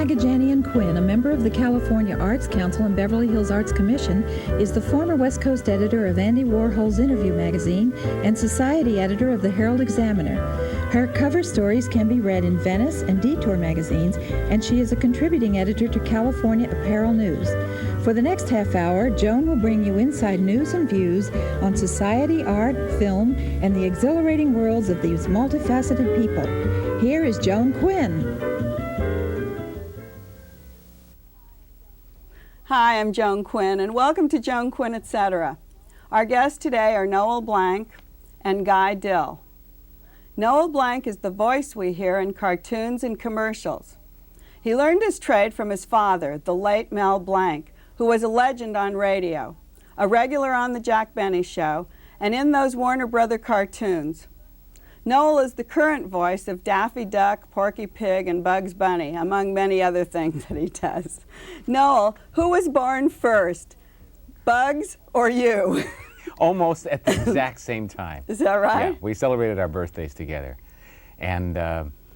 Magajanian Quinn, a member of the California Arts Council and Beverly Hills Arts Commission, is the former West Coast editor of Andy Warhol's Interview magazine and society editor of the Herald Examiner. Her cover stories can be read in Venice and Detour magazines, and she is a contributing editor to California Apparel News. For the next half hour, Joan will bring you inside news and views on society, art, film, and the exhilarating worlds of these multifaceted people. Here is Joan Quinn. Hi, I'm Joan Quinn, and welcome to Joan Quinn, Etc. Our guests today are Noel Blanc and Guy Dill. Noel Blanc is the voice we hear in cartoons and commercials. He learned his trade from his father, the late Mel Blanc, who was a legend on radio, a regular on the Jack Benny Show, and in those Warner Brother cartoons. Noel is the current voice of Daffy Duck, Porky Pig, and Bugs Bunny, among many other things that he does. Noel, who was born first, Bugs or you? Almost at the exact same time. Is that right? Yeah, we celebrated our birthdays together. And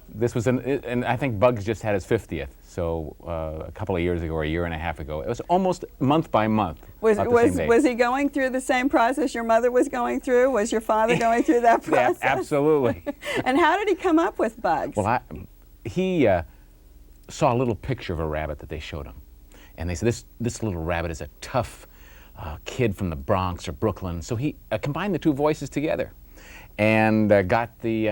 this was, and I think Bugs just had his 50th, so a couple of years ago or a year and a half ago. It was almost month by month. Was he going through the same process your mother was going through? Was your father going through that process? Yeah, absolutely. And how did he come up with Bugs? Well, he saw a little picture of a rabbit that they showed him. And they said, this little rabbit is a tough kid from the Bronx or Brooklyn. So he combined the two voices together and got the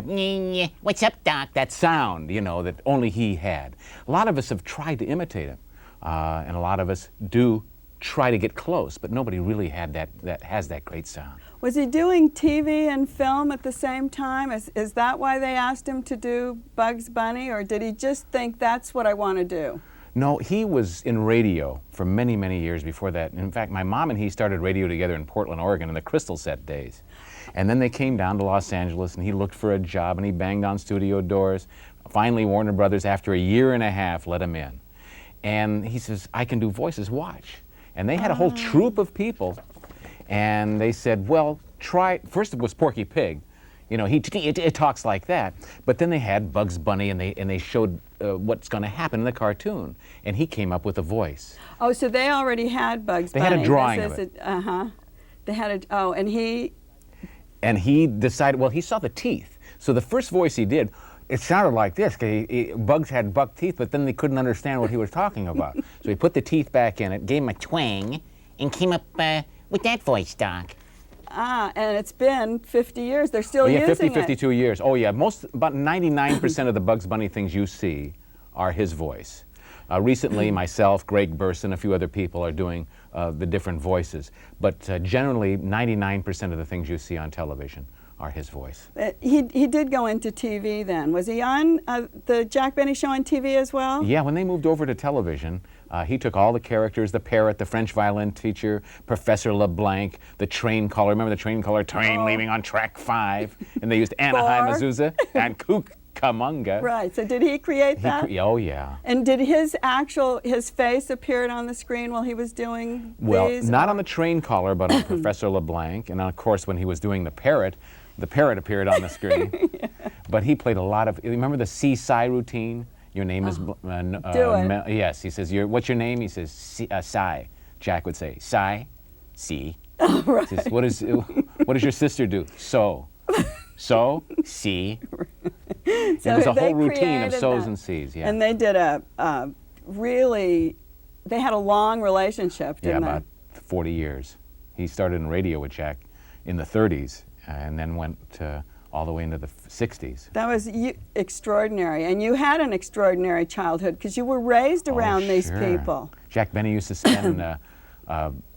"What's up, Doc?" that sound, you know, that only he had. A lot of us have tried to imitate him, and a lot of us do try to get close, but nobody really had that has that great sound. Was he doing TV and film at the same time? Is that why they asked him to do Bugs Bunny, or did he just think that's what I want to do? No, he was in radio for many, many years before that. In fact, my mom and he started radio together in Portland, Oregon in the Crystal Set days. And then they came down to Los Angeles and he looked for a job and he banged on studio doors. Finally, Warner Brothers, after a year and a half, let him in. And he says, "I can do voices, watch." And they had a whole troupe of people. And they said, well, try, first it was Porky Pig. You know, it talks like that. But then they had Bugs Bunny, and they showed what's going to happen in the cartoon. And he came up with a voice. Oh, so they already had Bugs Bunny. They had a drawing of it. They had a, and he... And he decided, well, he saw the teeth. So the first voice he did, it sounded like this. Bugs had buck teeth, but then they couldn't understand what he was talking about. So he put the teeth back in it, gave him a twang, and came up with that voice, Doc. And it's been 50 years. They're still using 50, it. 52 years. Oh, yeah. About 99% of the Bugs Bunny things you see are his voice. Recently, myself, Greg Burson, a few other people are doing the different voices. But generally, 99% of the things you see on television are his voice. He did go into TV then. Was he on the Jack Benny Show on TV as well? Yeah, when they moved over to television, he took all the characters, the parrot, the French violin teacher, Professor LeBlanc, the train caller. Remember the train caller? Train leaving on track 5. And they used Anaheim, Azusa, and Cucamonga. Right, so did he create that? Oh, yeah. And did his face appeared on the screen while he was doing well, these? Not on the train caller, but on Professor LeBlanc. And of course, when he was doing the parrot appeared on the scrreen. Yeah. But he played a lot of, remember the C-Psy routine? Your name is... Do it. Yes, he says, what's your name? He says, Psy. Jack would say, Psy, C. Oh, right. He says, what does your sister do? So, C. So it was a whole routine of so's and C's. Yeah. And they did they had a long relationship, didn't they? Yeah, about 40 years. He started in radio with Jack in the 30s and then went all the way into the 60s. That was extraordinary. And you had an extraordinary childhood because you were raised around these people. Jack Benny used to spend a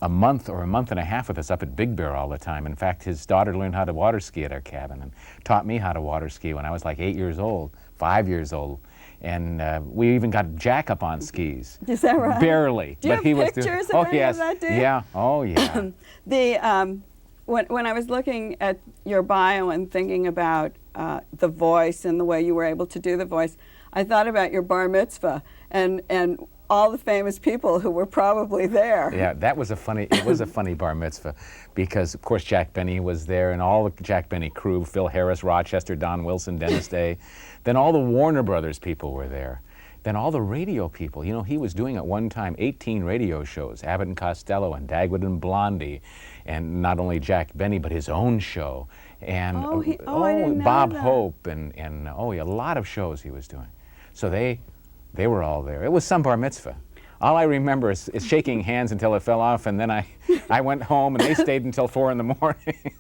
month or a month and a half with us up at Big Bear all the time. In fact, his daughter learned how to water ski at our cabin and taught me how to water ski when I was like 8 years old, 5 years old. And we even got Jack up on skis. Is that right? Barely. Do you have pictures of any of that, do you? Yeah. Oh, yeah. When I was looking at your bio and thinking about the voice and the way you were able to do the voice, I thought about your bar mitzvah and all the famous people who were probably there. Yeah, it was a funny bar mitzvah because, of course, Jack Benny was there and all the Jack Benny crew, Phil Harris, Rochester, Don Wilson, Dennis Day. Then all the Warner Brothers people were there. then all the radio people, you know, he was doing at one time 18 radio shows, Abbott and Costello and Dagwood and Blondie, and not only Jack Benny, but his own show. And I didn't know Bob that. Hope, and oh yeah, a lot of shows he was doing. So they were all there. It was some bar mitzvah. All I remember is shaking hands until it fell off, and then I went home, and they stayed until 4 in the morning.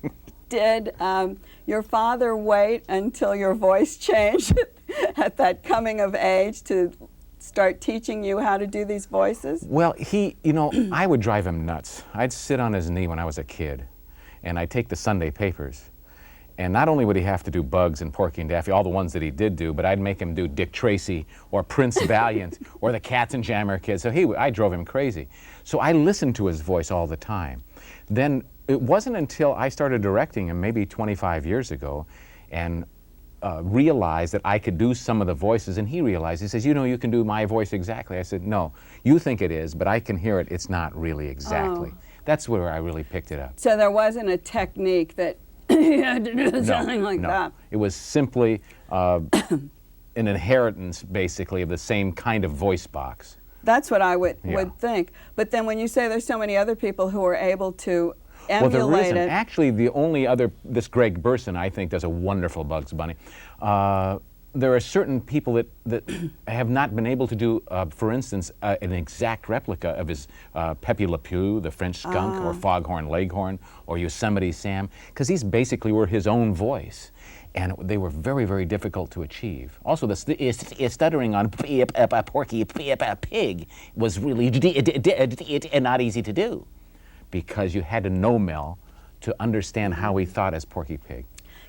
Did your father wait until your voice changed at that coming of age to start teaching you how to do these voices? Well, you know, I would drive him nuts. I'd sit on his knee when I was a kid, and I'd take the Sunday papers. And not only would he have to do Bugs and Porky and Daffy, all the ones that he did do, but I'd make him do Dick Tracy or Prince Valiant or the Katzenjammer Kids. So I drove him crazy. So I listened to his voice all the time. Then it wasn't until I started directing him maybe 25 years ago and realized that I could do some of the voices, and he realized, he says, you know, you can do my voice exactly. I said, no, you think it is, but I can hear it. It's not really exactly. Oh. That's where I really picked it up. So there wasn't a technique that you had to do something like that. It was simply an inheritance, basically, of the same kind of voice box. That's what I would think. But then when you say there's so many other people who are able to emulate well, there isn't. it. Actually, the only other, this Greg Burson, I think, does a wonderful Bugs Bunny. There are certain people that have not been able to do, for instance, an exact replica of his Pepe Le Pew, the French Skunk, or Foghorn Leghorn, or Yosemite Sam, because these basically were his own voice. And they were very, very difficult to achieve. Also, the stuttering on Porky Pig was really not easy to do, because you had to know Mel to understand how he thought as Porky Pig.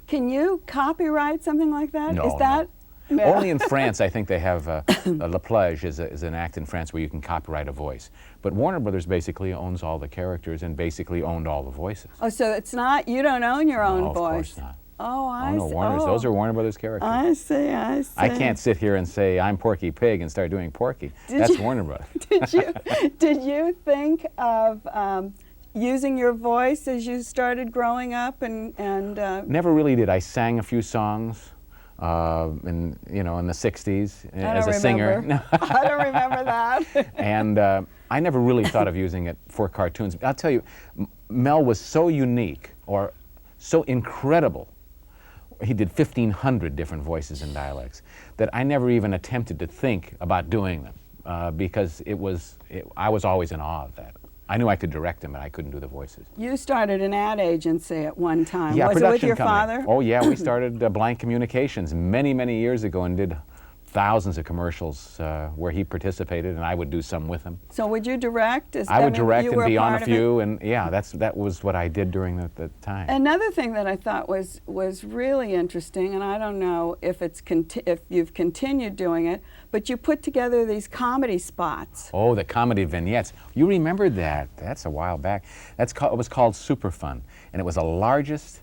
Can you copyright something like that? No, Is that? no. Only in France, I think they have La Plage is an act in France where you can copyright a voice. But Warner Brothers basically owns all the characters and basically owned all the voices. Oh, so it's not, you don't own your own No, of voice? course not. Oh, I see. No, Warner's, those are Warner Brothers characters. I see, I see. I can't sit here and say I'm Porky Pig and start doing Porky. That's Warner Brothers. Did you think of using your voice as you started growing up and Never really did. I sang a few songs in the 60s as a singer. I don't remember that. And I never really thought of using it for cartoons. I'll tell you, Mel was so unique, or so incredible. He did 1,500 different voices and dialects that I never even attempted to think about doing them because I was always in awe of that. I knew I could direct them, but I couldn't do the voices. You started an ad agency at one time. Yeah, was it with your company. father? Oh yeah, we started Blank Communications many, many years ago and did thousands of commercials where he participated, and I would do some with him. So would you direct? I would direct and be on a few, and yeah, that was what I did during the time. Another thing that I thought was really interesting, and I don't know if if you've continued doing it, but you put together these comedy spots. Oh, the comedy vignettes. You remembered that. That's a while back. It was called Super Fun, and it was the largest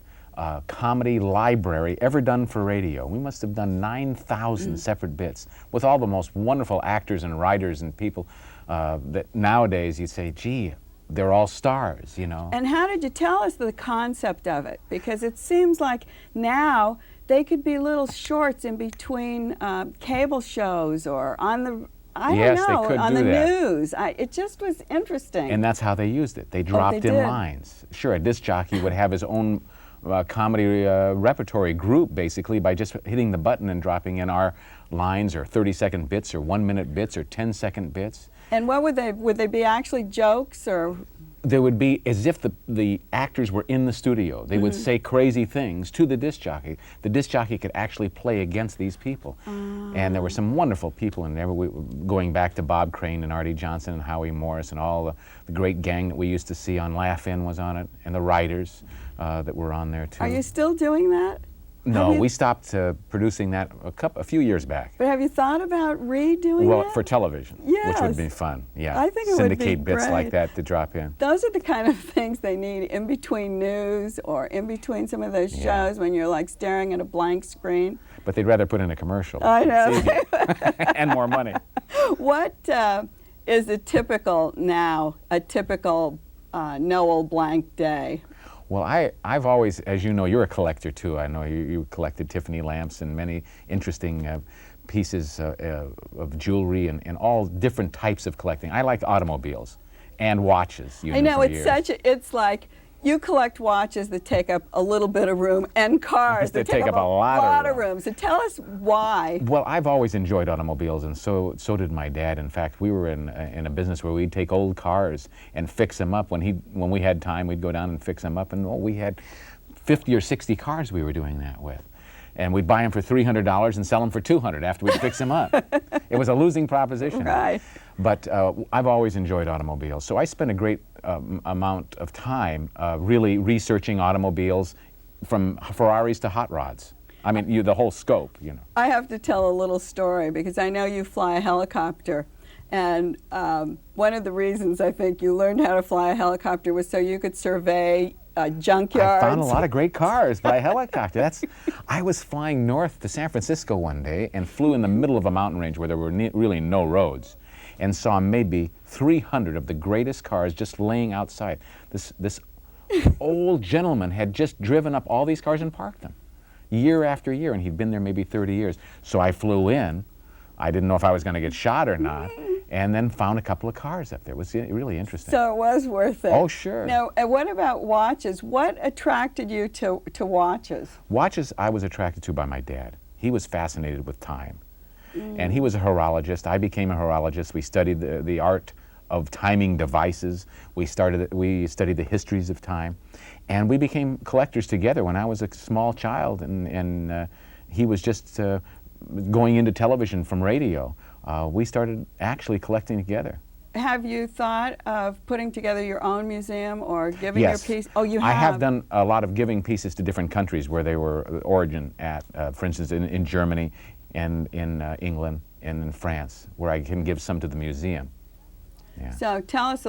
comedy library ever done for radio. We must have done 9,000 separate bits with all the most wonderful actors and writers and people that nowadays you'd say, gee, they're all stars, you know. And how did you tell us the concept of it? Because it seems like now they could be little shorts in between cable shows or on the, Yes, they could on do the that. news. It just was interesting. And that's how they used it. They dropped they in did. lines. Sure, a disc jockey would have his own comedy repertory group, basically, by just hitting the button and dropping in our lines, or 30-second bits, or 1-minute bits, or 10-second bits. And what would they be actually jokes, or? There would be as if the actors were in the studio. They would say crazy things to the disc jockey. The disc jockey could actually play against these people. And there were some wonderful people in there, going back to Bob Crane and Artie Johnson and Howie Morris and all the great gang that we used to see on Laugh In was on it, and the writers that were on there too. Are you still doing that? No, we stopped producing that a few years back. But have you thought about redoing Well, it? for television, Yes. which would be fun. Yeah, I think it would be syndicate bits great. like that to drop in. Those are the kind of things they need in between news or in between some of those Yeah. shows when you're like staring at a blank screen. But they'd rather put in a commercial. I know. It's easier. And more money. What is a typical Noel Blanc day? Well, I've always, as you know, you're a collector too. I know you collected Tiffany lamps and many interesting pieces of jewelry and all different types of collecting. I like automobiles and watches. I know, it's like you collect watches that take up a little bit of room and cars that take up a lot of room. So tell us why. Well, I've always enjoyed automobiles, and so did my dad. In fact, we were in a business where we'd take old cars and fix them up. When we had time, we'd go down and fix them up, and we had 50 or 60 cars we were doing that with. And we'd buy them for $300 and sell them for $200 after we'd fix them up. It was a losing proposition. Right. But I've always enjoyed automobiles. So I spent a great amount of time really researching automobiles, from Ferraris to hot rods. I mean, the whole scope, you know. I have to tell a little story because I know you fly a helicopter. And one of the reasons I think you learned how to fly a helicopter was so you could survey junkyards. I found a lot of great cars by helicopter. I was flying north to San Francisco one day and flew in the middle of a mountain range where there were really no roads, and saw maybe 300 of the greatest cars just laying outside. This old gentleman had just driven up all these cars and parked them year after year, and he'd been there maybe 30 years. So I flew in. I didn't know if I was going to get shot or not, and then found a couple of cars up there. It was really interesting. So it was worth it. Oh, sure. Now, what about watches? What attracted you to watches? Watches I was attracted to by my dad. He was fascinated with time. And he was a horologist. I became a horologist. We studied the art of timing devices. We studied the histories of time. And we became collectors together when I was a small child, and he was just going into television from radio. We started actually collecting together. Have you thought of putting together your own museum or giving your piece? Oh, you have? I have done a lot of giving pieces to different countries where they were origin at, for instance, in Germany, and in England, and in France, where I can give some to the museum. Yeah. So tell us,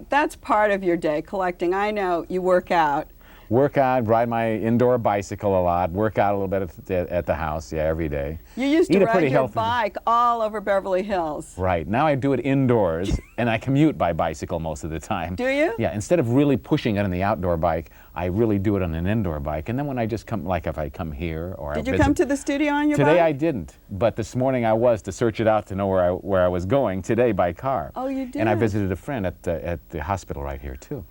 that's part of your day, collecting. I know you work out. Work out, ride my indoor bicycle a lot, work out a little bit at the house, every day. You used to ride your bike all over Beverly Hills. Right. Now I do it indoors, and I commute by bicycle most of the time. Do you? Yeah. Instead of really pushing it on the outdoor bike, I really do it on an indoor bike. And then when I just come, like if I come here or Did you come to the studio on your bike? Today I didn't, but this morning I was to search it out to know where I was going today by car. Oh, you did? And I visited a friend at the hospital right here too.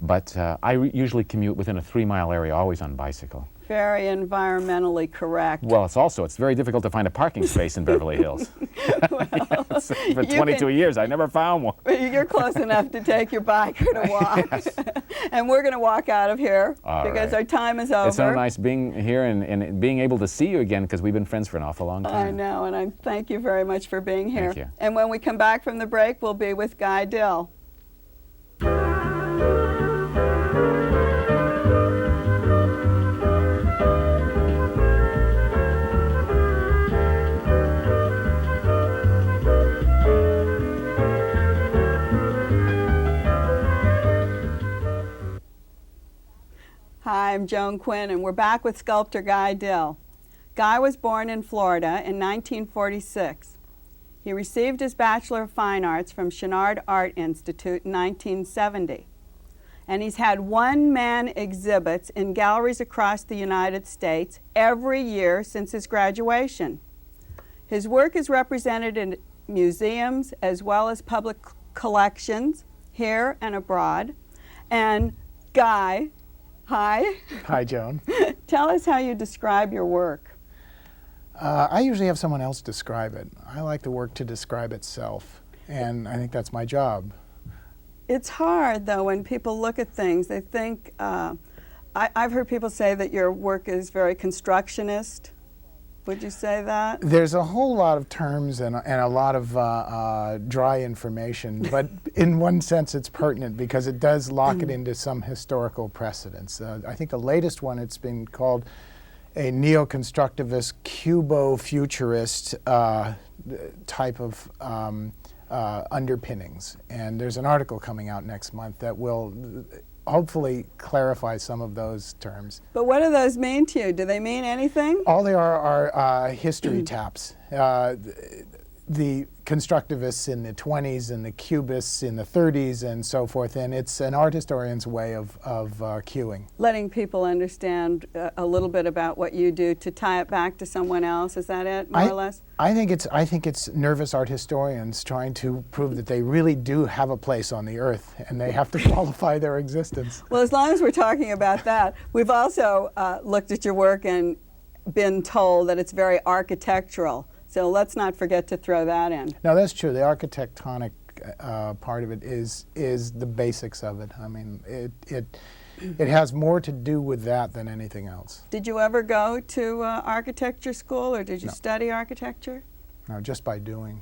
But I usually commute within a 3-mile area, always on bicycle. Very environmentally correct. Well, it's very difficult to find a parking space in Beverly Hills. Well, for 22 years, I never found one. You're close enough to take your bike or to walk. Yes. And we're going to walk out of here because right. our time is over. It's so nice being here and being able to see you again, because we've been friends for an awful long time. I know, and I thank you very much for being here. Thank you. And when we come back from the break, we'll be with Guy Dill. Hi, I'm Joan Quinn, and we're back with sculptor Guy Dill. Guy was born in Florida in 1946. He received his Bachelor of Fine Arts from Chouinard Art Institute in 1970. And he's had one-man exhibits in galleries across the United States every year since his graduation. His work is represented in museums as well as public collections here and abroad. And Guy, hi. Hi, Joan. Tell us how you describe your work. I usually have someone else describe it. I like the work to describe itself, and I think that's my job. It's hard, though, when people look at things. They think, I've heard people say that your work is very constructionist. Would you say that? There's a whole lot of terms and a lot of dry information, but in one sense it's pertinent because it does lock it into some historical precedents. I think the latest one, it's been called a neo-constructivist, cubo-futurist type of underpinnings. And there's an article coming out next month that will hopefully clarify some of those terms. But what do those mean to you? Do they mean anything? All they are history taps. the constructivists in the 20s and the cubists in the 30s and so forth, and it's an art historian's way of cueing. Letting people understand a little bit about what you do to tie it back to someone else, is that it, more or less? I think it's nervous art historians trying to prove that they really do have a place on the earth, and they have to qualify their existence. Well, as long as we're talking about that, we've also looked at your work and been told that it's very architectural. So let's not forget to throw that in. No, that's true. The architectonic part of it is the basics of it. I mean, it has more to do with that than anything else. Did you ever go to architecture school, or did you study architecture? No, just by doing,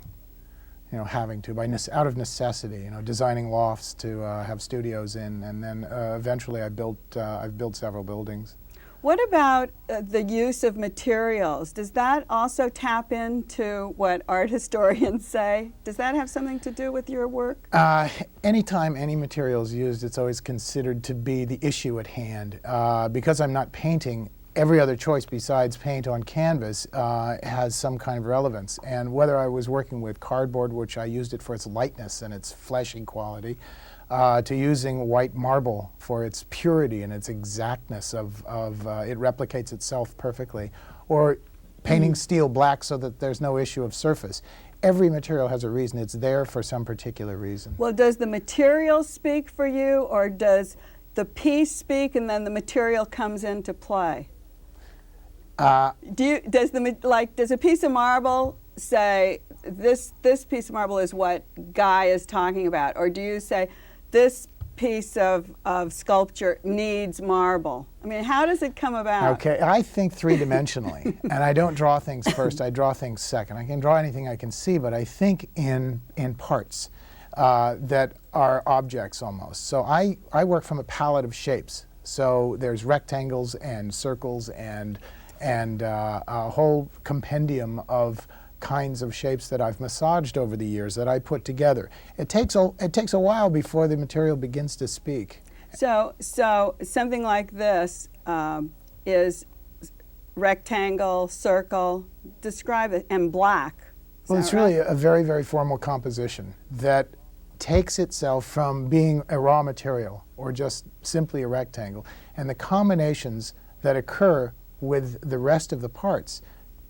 having to, out of necessity, designing lofts to have studios in, and then eventually I've built several buildings. What about the use of materials? Does that also tap into what art historians say? Does that have something to do with your work? Anytime any material is used, it's always considered to be the issue at hand. Because I'm not painting, every other choice besides paint on canvas has some kind of relevance. And whether I was working with cardboard, which I used it for its lightness and its fleshy quality, to using white marble for its purity and its exactness of it replicates itself perfectly, or painting steel black so that there's no issue of surface. Every material has a reason. It's there for some particular reason. Well, does the material speak for you, or does the piece speak and then the material comes into play? Does a piece of marble say this piece of marble is what Guy is talking about, or do you say this piece of sculpture needs marble? I mean, how does it come about? Okay, I think three-dimensionally, and I don't draw things first, I draw things second. I can draw anything I can see, but I think in parts that are objects almost. So I work from a palette of shapes. So there's rectangles and circles and a whole compendium of kinds of shapes that I've massaged over the years that I put together. It takes a while before the material begins to speak. So something like this is rectangle, circle. Describe it, and black. Well, it's really a very, very formal composition that takes itself from being a raw material or just simply a rectangle, and the combinations that occur with the rest of the parts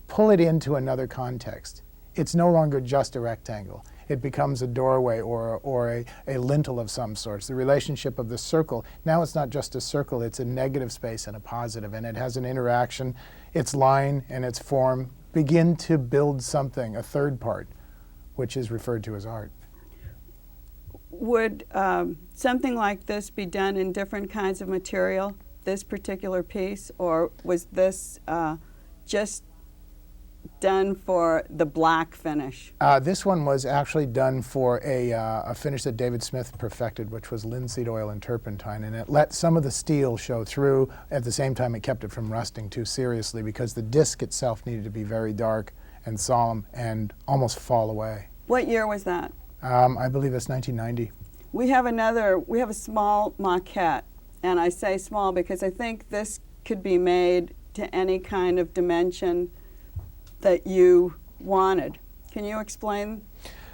pull it into another context. It's no longer just a rectangle. It becomes a doorway or a lintel of some sort. The relationship of the circle, now it's not just a circle, it's a negative space and a positive, and it has an interaction. Its line and its form begin to build something, a third part, which is referred to as art. Would something like this be done in different kinds of material, this particular piece, or was this just done for the black finish? This one was actually done for a finish that David Smith perfected, which was linseed oil and turpentine, and it let some of the steel show through. At the same time, it kept it from rusting too seriously because the disc itself needed to be very dark and solemn and almost fall away. What year was that? I believe it's 1990. We have a small maquette, and I say small because I think this could be made to any kind of dimension that you wanted. Can you explain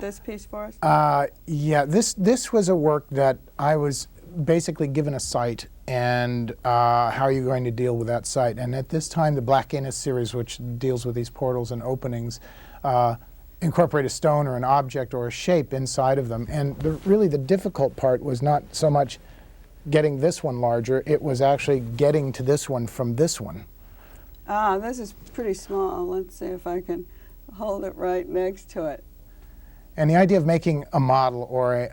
this piece for us? Yeah, this was a work that I was basically given a site, and how are you going to deal with that site? And at this time, the Black Anus series, which deals with these portals and openings, incorporate a stone or an object or a shape inside of them. And really the difficult part was not so much getting this one larger, it was actually getting to this one from this one. This is pretty small. Let's see if I can hold it right next to it. And the idea of making a model or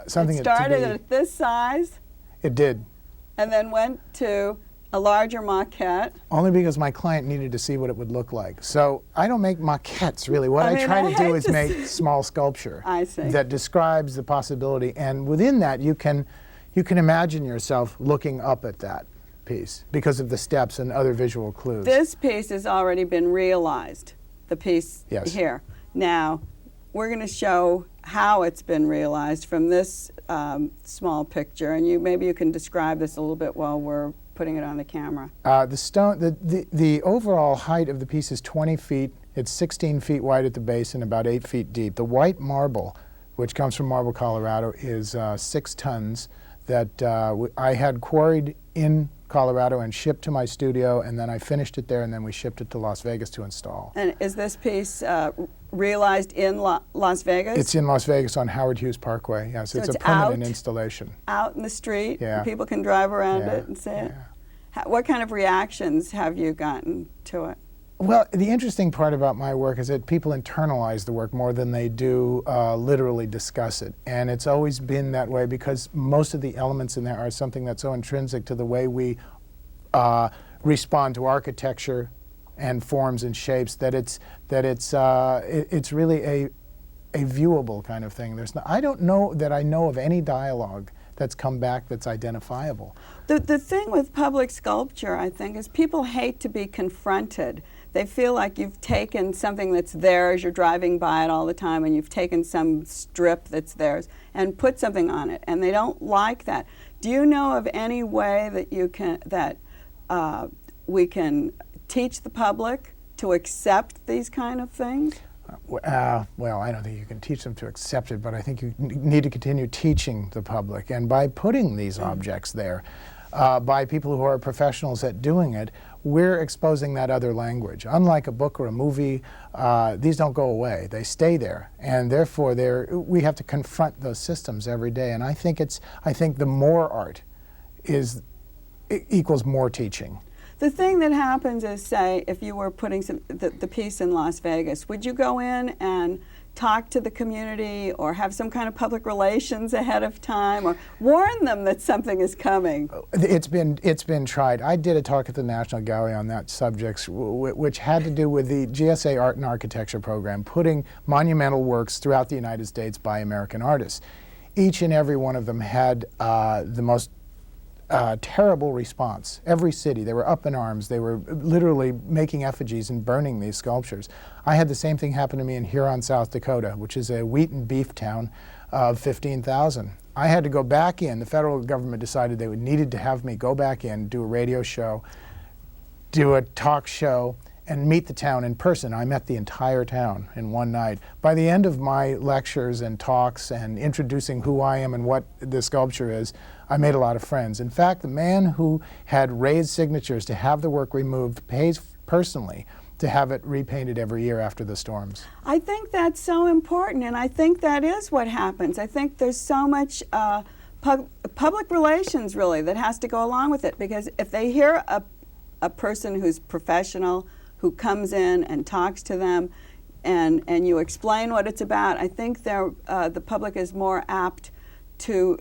something it started at this size. It did. And then went to a larger maquette. Only because my client needed to see what it would look like. So I don't make maquettes, really. What I try to do is make small sculpture that describes the possibility. And within that, you can imagine yourself looking up at that piece because of the steps and other visual clues. This piece has already been realized, the piece here. Now, we're going to show how it's been realized from this small picture, and maybe you can describe this a little bit while we're putting it on the camera. The overall height of the piece is 20 feet, It's 16 feet wide at the base and about 8 feet deep. The white marble, which comes from Marble, Colorado, is 6 tons that I had quarried in Colorado and shipped to my studio, and then I finished it there, and then we shipped it to Las Vegas to install. And is this piece realized in Las Vegas? It's in Las Vegas on Howard Hughes Parkway. Yes, So it's a it's permanent out? installation. Out in the street? Yeah. People can drive around Yeah, it and see it? yeah. What kind of reactions have you gotten to it? Well, the interesting part about my work is that people internalize the work more than they do literally discuss it. And it's always been that way because most of the elements in there are something that's so intrinsic to the way we respond to architecture and forms and shapes that it's really a viewable kind of thing. I don't know that I know of any dialogue that's come back that's identifiable. The thing with public sculpture, I think, is people hate to be confronted. They feel like you've taken something that's theirs, you're driving by it all the time, and you've taken some strip that's theirs and put something on it, and they don't like that. Do you know of any way that you can we can teach the public to accept these kind of things? Well, I don't think you can teach them to accept it, but I think you need to continue teaching the public. And by putting these objects there, by people who are professionals at doing it, we're exposing that other language. Unlike a book or a movie, these don't go away. They stay there, and therefore we have to confront those systems every day. And I think the more art equals more teaching. The thing that happens is, say, if you were putting the piece in Las Vegas, would you go in and talk to the community or have some kind of public relations ahead of time or warn them that something is coming? It's been tried. I did a talk at the National Gallery on that subject, which had to do with the GSA Art and Architecture program, putting monumental works throughout the United States by American artists. Each and every one of them had the most terrible response. Every city, they were up in arms. They were literally making effigies and burning these sculptures. I had the same thing happen to me in Huron, South Dakota, which is a wheat and beef town of 15,000. I had to go back in. The federal government decided they needed to have me go back in, do a radio show, do a talk show, and meet the town in person. I met the entire town in one night. By the end of my lectures and talks and introducing who I am and what the sculpture is, I made a lot of friends. In fact, the man who had raised signatures to have the work removed pays personally to have it repainted every year after the storms. I think that's so important, and I think that is what happens. I think there's so much public relations, really, that has to go along with it, because if they hear a person who's professional, who comes in and talks to them, and you explain what it's about, I think the public is more apt to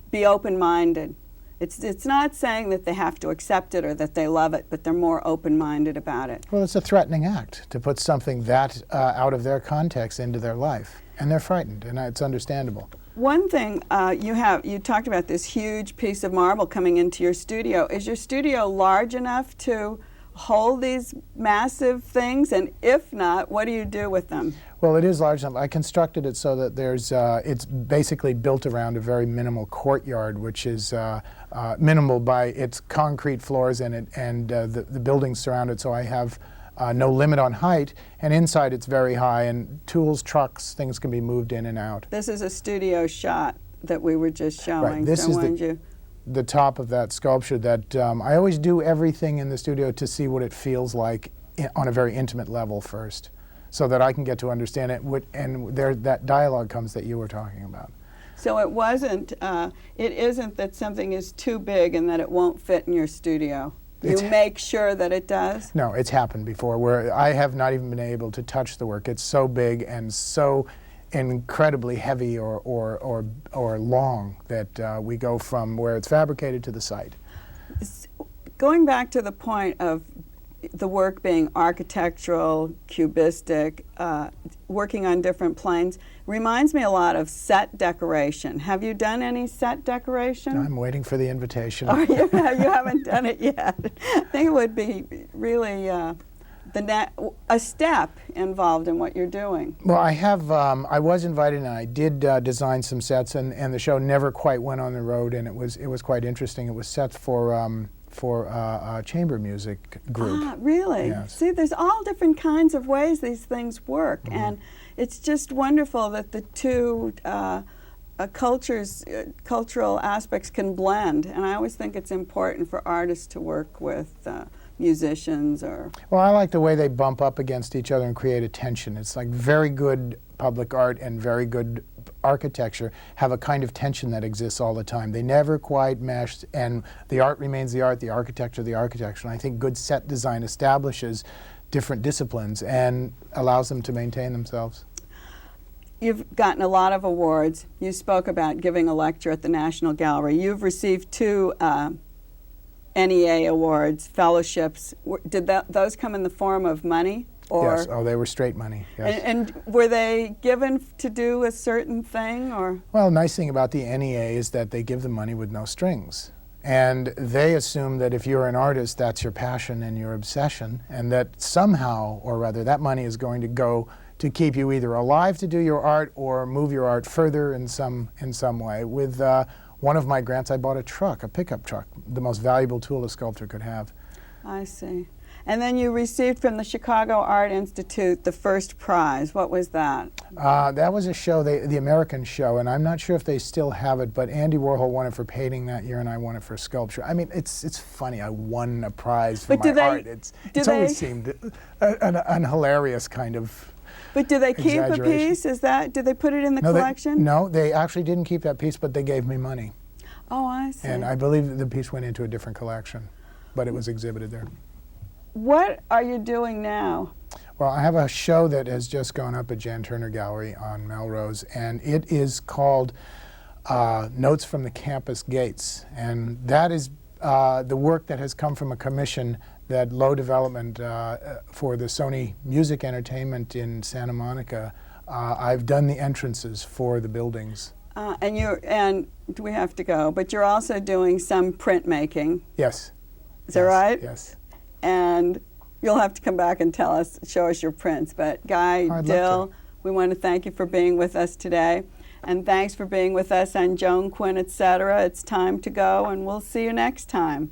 be open-minded. It's not saying that they have to accept it or that they love it, but they're more open-minded about it. Well, it's a threatening act to put something that out of their context into their life, and they're frightened, and it's understandable. One thing you talked about this huge piece of marble coming into your studio. Is your studio large enough to hold these massive things, and if not, what do you do with them? Well, it is large enough. I constructed it so that it's basically built around a very minimal courtyard, which is minimal by its concrete floors and the buildings surround it, so I have no limit on height, and inside it's very high, and tools, trucks, things can be moved in and out. This is a studio shot that we were just showing. Right. This is the top of that sculpture that I always do everything in the studio to see what it feels like on a very intimate level first, so that I can get to understand it, and that dialogue comes that you were talking about. So it isn't that something is too big and that it won't fit in your studio. You make sure that it does? No, it's happened before where I have not even been able to touch the work. It's so big and so incredibly heavy or long that we go from where it's fabricated to the site. Going back to the point of the work being architectural, cubistic, working on different planes, reminds me a lot of set decoration. Have you done any set decoration? I'm waiting for the invitation. Oh, you haven't done it yet. I think it would be really a step involved in what you're doing. Well, I was invited, and I did design some sets, and the show never quite went on the road, and it was quite interesting. It was sets for for a chamber music group. Ah, really? Yes. See, there's all different kinds of ways these things work, and it's just wonderful that the two cultural aspects can blend. And I always think it's important for artists to work with musicians or... Well, I like the way they bump up against each other and create a tension. It's like very good public art and very good architecture have a kind of tension that exists all the time. They never quite mesh, and the art remains the art, the architecture the architecture. And I think good set design establishes different disciplines and allows them to maintain themselves. You've gotten a lot of awards. You spoke about giving a lecture at the National Gallery. You've received 2 NEA awards, fellowships. Did those come in the form of money? Or Yes, oh, they were straight money, yes. And were they given to do a certain thing, or? Well, the nice thing about the NEA is that they give the money with no strings. And they assume that if you're an artist, that's your passion and your obsession, and that somehow, or rather, that money is going to go to keep you either alive to do your art or move your art further in some way. With one of my grants, I bought a truck, a pickup truck, the most valuable tool a sculptor could have. I see. And then you received from the Chicago Art Institute the first prize. What was that? That was a show, the American show, and I'm not sure if they still have it, but Andy Warhol won it for painting that year, and I won it for sculpture. I mean, it's funny. I won a prize for my art. It's always seemed an hilarious kind of But do they keep a piece? Do they put it in the collection? No, they actually didn't keep that piece, but they gave me money. Oh, I see. And I believe that the piece went into a different collection, but it was exhibited there. What are you doing now? Well, I have a show that has just gone up at Jan Turner Gallery on Melrose, and it is called Notes from the Campus Gates. And that is the work that has come from a commission that Low Development for the Sony Music Entertainment in Santa Monica. I've done the entrances for the buildings. And we have to go, but you're also doing some printmaking. Yes. Is that right? Yes. And you'll have to come back and show us your prints. But Guy Dill, we want to thank you for being with us today. And thanks for being with us on Joan Quinn, etc. It's time to go, and we'll see you next time.